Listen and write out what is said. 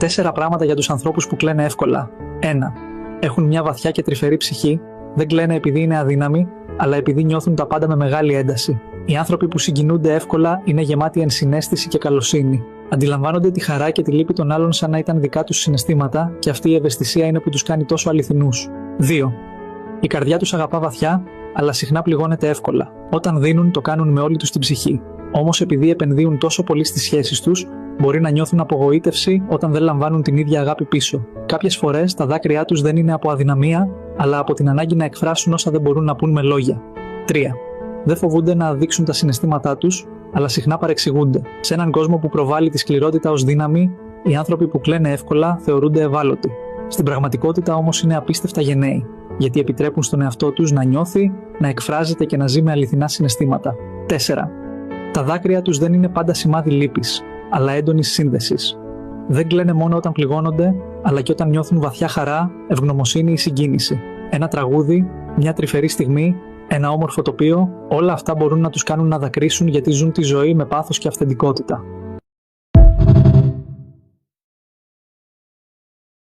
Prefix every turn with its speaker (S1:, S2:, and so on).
S1: 4 πράγματα για τους ανθρώπους που κλαίνε εύκολα. 1. Έχουν μια βαθιά και τρυφερή ψυχή. Δεν κλαίνε επειδή είναι αδύναμοι, αλλά επειδή νιώθουν τα πάντα με μεγάλη ένταση. Οι άνθρωποι που συγκινούνται εύκολα είναι γεμάτοι ενσυναίσθηση και καλοσύνη. Αντιλαμβάνονται τη χαρά και τη λύπη των άλλων σαν να ήταν δικά τους συναισθήματα, και αυτή η ευαισθησία είναι που τους κάνει τόσο αληθινούς. 2. Η καρδιά τους αγαπά βαθιά, αλλά συχνά πληγώνεται εύκολα. Όταν δίνουν, το κάνουν με όλη τους την ψυχή. Όμως, επειδή επενδύουν τόσο πολύ στις σχέσεις τους, μπορεί να νιώθουν απογοήτευση όταν δεν λαμβάνουν την ίδια αγάπη πίσω. Κάποιες φορές τα δάκρυά τους δεν είναι από αδυναμία, αλλά από την ανάγκη να εκφράσουν όσα δεν μπορούν να πούν με λόγια. 3. Δεν φοβούνται να δείξουν τα συναισθήματά τους, αλλά συχνά παρεξηγούνται. Σε έναν κόσμο που προβάλλει τη σκληρότητα ως δύναμη, οι άνθρωποι που κλαίνε εύκολα θεωρούνται ευάλωτοι. Στην πραγματικότητα όμως είναι απίστευτα γενναίοι, γιατί επιτρέπουν στον εαυτό τους να νιώθει, να εκφράζεται και να ζει με αληθινά συναισθήματα. 4. Τα δάκρυα τους δεν είναι πάντα σημάδι λύπης, αλλά έντονης σύνδεσης. Δεν κλαίνε μόνο όταν πληγώνονται, αλλά και όταν νιώθουν βαθιά χαρά, ευγνωμοσύνη ή συγκίνηση. Ένα τραγούδι, μια τρυφερή στιγμή, ένα όμορφο τοπίο, όλα αυτά μπορούν να τους κάνουν να δακρύσουν γιατί ζουν τη ζωή με πάθος και αυθεντικότητα.